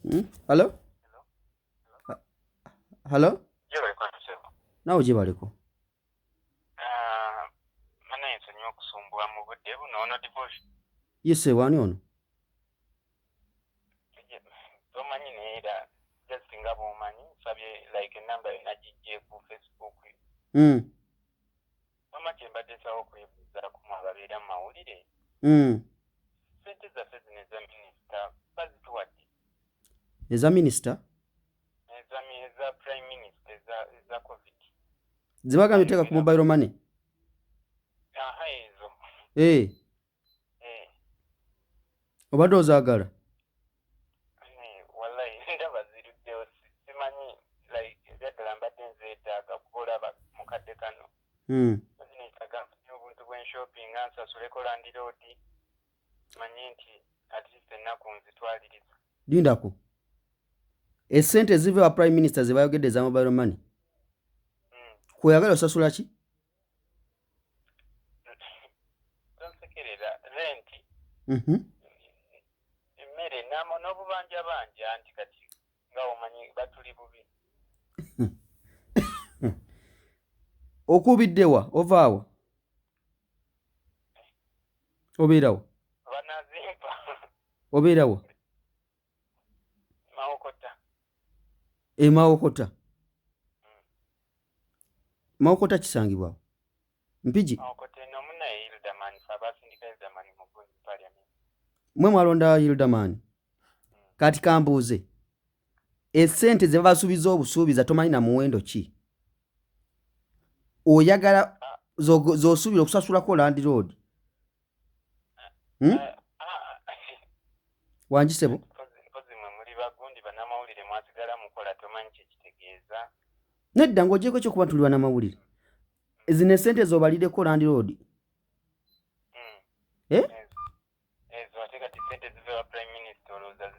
Hello? Hello? Jibali kwa Nawe gibaliko. Mana ensonyi okusumbula mu budde buno ono divorce. Yese wani ono? Tomanyi neera just nga bw'omanyi nsabye like enamba nagijje ku Facebook. Mama kyembadde nsawo okwebuuzaako mu ababeera mu mawulire. Sente zaffe zino eza minisita bazituwadde. Eza minisita? Eza prime minister eza COVID. Zibagambye teeka ku mobile money? Aha ezo. Obadde ozaagala? Wallahi ndaba ziruddewo simanyi like ebyadala mbadde nzeetaaga kuba olaba mukadde kano. Zinetaaga nfune obuntu bw'enshopping nsasuleko landiroodi manyi nti at least ennaku nzitwaliriza. Lindako. Esente eziva wa prime minister zibayogedde za mobile money. Kuyagala osasula ki? Tonsekerera renti. Emmere n'obubanja banja anti kati nga omanyi batuli bubi. Okubiddewa ovaawa? Obeerawo? Banazimpa. Obeerawo? Mawokota. Mawokota. Mawokota kisangibwa? Mpigi? Mawokota eno munaye Hildaman abasindika Hildaman mu parliament. Mwe mwalonda Hildaman. Kati kambuuze. Esente ze basuubiza obusuubiza tomanyi na muwendo ki? Oyagala z'osuubira okusasulako land road. Wangisebo? Mpozi mwe muli bagundi bannamawulire mwasigala mukola tomanyi kye kitegeeza. Nedda ng'ogyeko ekyokuba tuli bannamawulire. Zino esente z'obaliddeko land road. Ezo ate kati sente ziva wa prime minister olowooza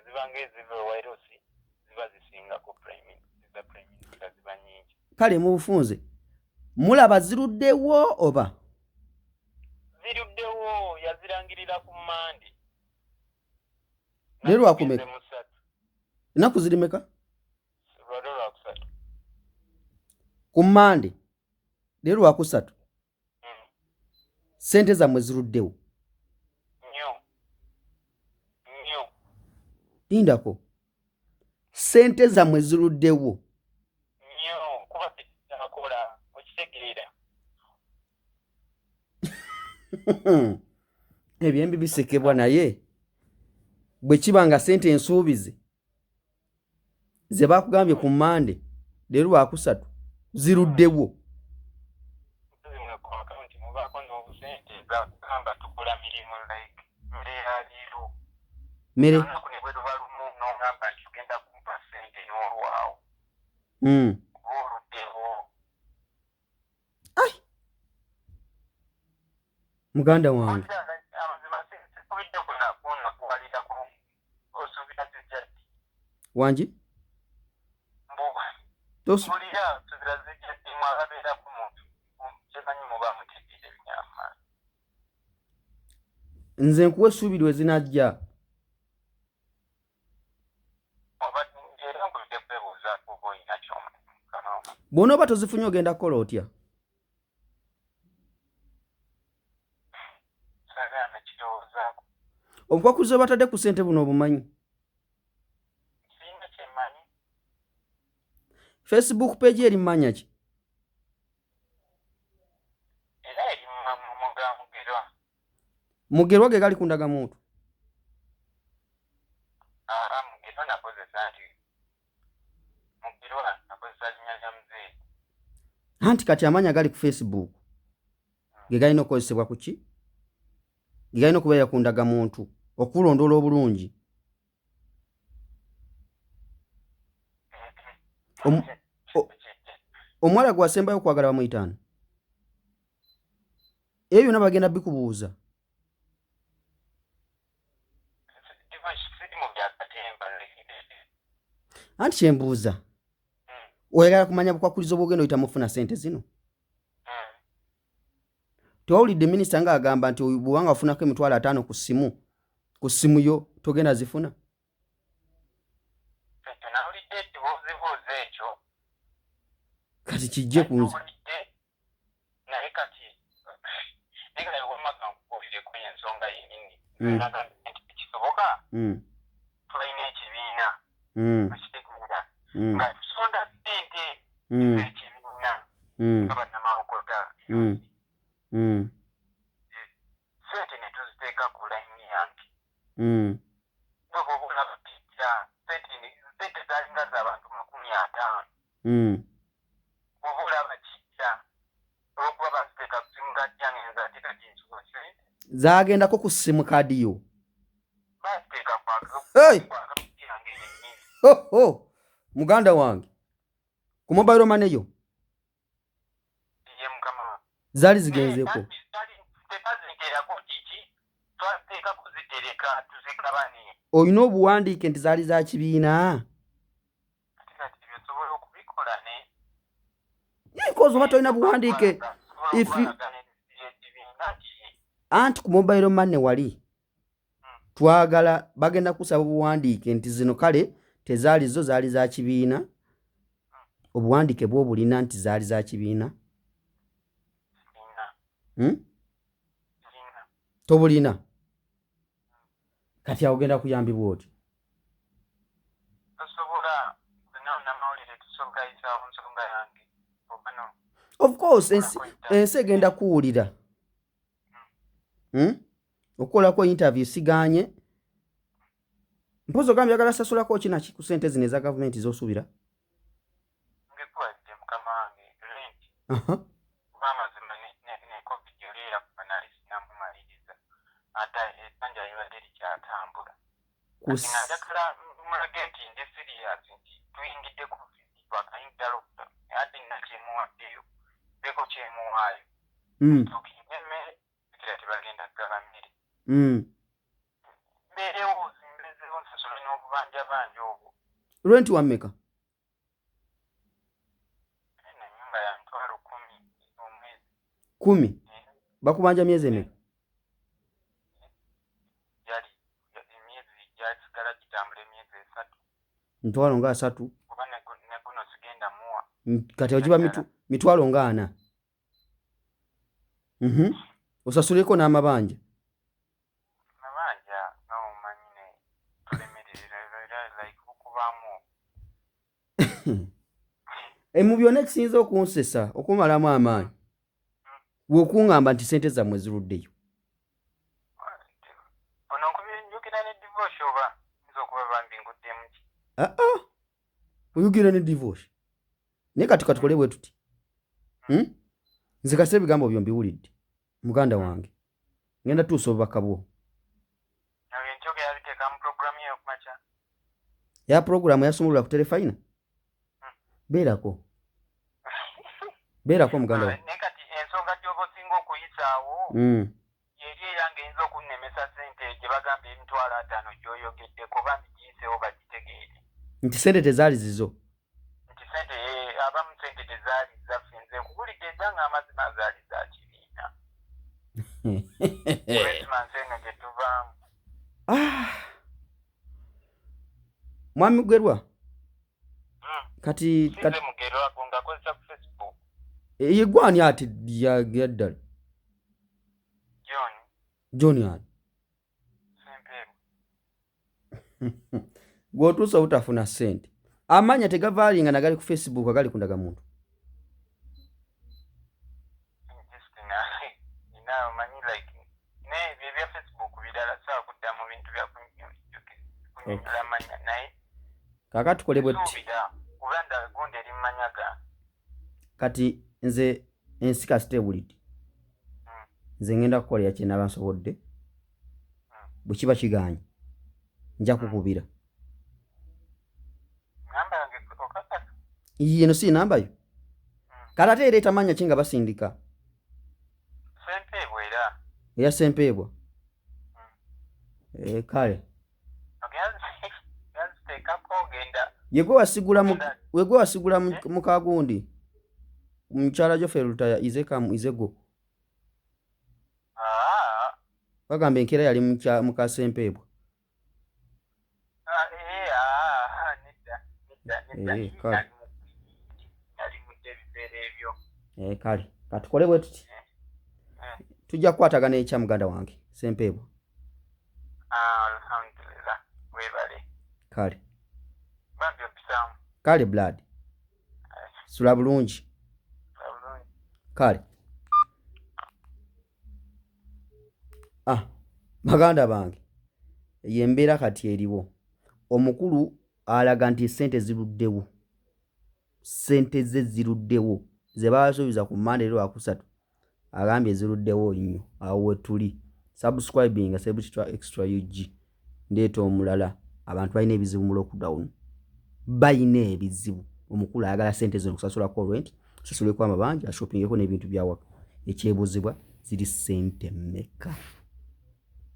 ziba ng'eziva ewairosi ziba zisinga ku prime minister ziba nnyingi. Kale mu bufunze mulaba ziruddewo oba? Ziruddewo yazirangirira ku Mande. Leero wakumeka? Ennaku ziri meka? Lwakusatu. Ku Mande leero wakusatu. Sente zammwe ziruddewo. Nnyo. Lindako. Sente zammwe ziruddewo. Nnyo kuba akola okitegeera. Ebyembi bisekebwa naye bwe kiba nga sente ensuubizi ze baakugambye ku Mande leero wakusatu ziruddewo. Zimwe ku akaunti mubaako n'obusente gamba tukola mirimu like mmere ya leero. Mmere? Olunaku ne bwe luba lumu n'ogamba nti tugenda kumpa ssente n'olwawo. Oluddewo. Ai! Muganda wange. Wangi? Tulira tuzira zijjadde mwagabeera ku muntu kyemanyi muba mutegeera ebinyama. Nze nkuwa essuubi lwe zinajja. Oba era nkulidde kwebuuzaako oba olina ky'omukamaa. Bw'onooba tozifunye ogenda kukola otya? Sagana kirowoozaako. Obukwakkulizo batadde ku ssente buno obumanyi? Sirina kyemmanyi. Facebook page eri mmanya ki? Era eri Mugerwa. Mugerwa ge gali ku ndagamuntu. Mugerwa nakozesa nti Mugerwa nakozesa linnya lya muzeeyi. Anti kati amanya gali ku Facebook ge galina okukozesebwa ku ki? Ge galina okubeera ku ndagamuntu okulondoola obulungi. Omuwala gwe asembayo okwagala bamuyitaani? Ebyo byonna bagenda bikubuuza. Anti kyembuuza oyagala kumanya bukwakkulizo bw'ogenda oyita mufuna ssente zino? Tewawulidde minisita ng'agamba nti bw'obanga wafunako emitwalo 5 ku ssimu yo togenda zifuna? kati kijje ku nze. Naye kati nekale wamaka nkubulire ku ensonga yennyini kisoboka tulina ekibiina ekitegeera nga tusonda ssente ekibiina nga bannamawokota ssente ne tuziteeka ku layini yange bweba obulaba pijja ssente zalinga z'abantu 50 bwoba olaba kijja olwokuba baziteeka ku simu kajjange nzateeka kinsuwa ssente zaagendako ku simu kaadi yo baziteeka kwakapiti yange yennyini muganda wange ku mobile money yo ye mukama zaali zigenzeeko tepaziteerako kiki twateeka kuzitereka tuzigabane olina obuwandiike nti zaali za kibiina ate kati byosobola okubikola ne because oba tolina buwandiike anti ku mobile money wali twagala bagenda kusaba obuwandiike nti zino kale tezaali zo zaali za kibiina obuwandiike bw'obulina nti zaali za kibiina tobulina kati awo genda kuyambibwa oti tosobola namawulire tusobogayisaawo nsonga yange obano of course ensi egenda kuwulira okukolako interview siganye mpozi ogambye yagala sasulako kinaki ku ssente zino eza gavumenti z'osuubira ngekuwadde mukama wange renti kuba amazima ne covid oliera kuba nali sinamumaliriza ate ebbanja libadde likyatambula kati nga njagala mulage nti ndi sirias nti tuyingidde covid twakayingidalo ate nakyemuwaddeyo beko kyemuwaayo tukinya emmere ekira tebagenda kugaba mmere mbeerewo zimbezewo nsasula n'obubanja banja obwo renti wammeka ennyumba ya mitwalo 10 10 omwezi bakubanja myezi emeka emyezi gyasigala gitambula emyezi 3 mitwalo nga 3 kuba neguno sigenda muwa kati ogiba mitwalo nga 4 osasuleko n'amabanja amabanja nawomanyi ne tulemerera like okubamu mu byonna ekisinza okunsesa okumalamu amaanyi bw'okuŋŋamba nti ssente zammwe ziruddeyo ono nkubinjukira ne divorce oba nza okuba bambi nguddemu ki oyugira ne divorce naye kati katukole bwe tuti nze kasira ebigambo byo mbiwulidde muganda wange ngenda tuusa obubaka bwo enjoga yabiteeka mu programu eyo kumakya ya programu yasumulula ku telefayina beerako muganda wange naye kati ensonga gy'oba osinga okuyisaawo yeri eyange eyinza okunnemesa ssente gye bagamba emitwalo 5 gy'oyogeddeko bambi giyiseewo bagitegeere nti ssente tezaali zizo nti ssente abamu ssente tezaali zaffe nze nkugulidde ebbanga amazima zaali za kibiina Christmas eno gye tuvaamu mwami Mugerwa kati sinze Mugerwa ngakozesa ku Facebook ye gwani ati yaddala John ani Semperu gw'otuusa obutafuna ssente amanya tegavaalinga nagali ku Facebook agali ku ndagamuntu manyi like nebyo ebya Facebook birala sawa kudda mu bintu bya kunyunyula amanya naye kaaka tukole bwe tuti kubanda gundi eri mumanyaga kati nze ensi kasita ebulidde nze ngenda kukolera kye naba nsobodde bwe kiba kiganye nja kukubira namba yange okakasa eno si namba yo kati ate era etamanya ki nga basindika Sempeebwa era eya Sempeebwa kale yaziteekako ogenda yegwe wasigula mu kagundi mukyala gyo ferutaya izego bagamba enkeera yali mu kasempeebwa nedda kale Kale katukole bwe tuti tujja kukwatagana ekya muganda wange Sempeebwa. Alhamdulillah webale Kale Bambi opisaamu kale blood sula bulungi kale baganda bange yembeera kati eriwo omukulu alaga nti sente ziruddewo sente ze ziruddewo ze baasuubiza ku Monday lwa kusatu agambye ziruddewo nnyo awo wetuli subscribing sebukitwa extra UG ndeeta omulala abantu balina ebizibu mu lockdown balina ebizibu omukulu ayagala sente zino kusasulako rent kusasuleko amabanja shoppingeko n'ebintu byawaka ekyebuuzibwa ziri sente mmeka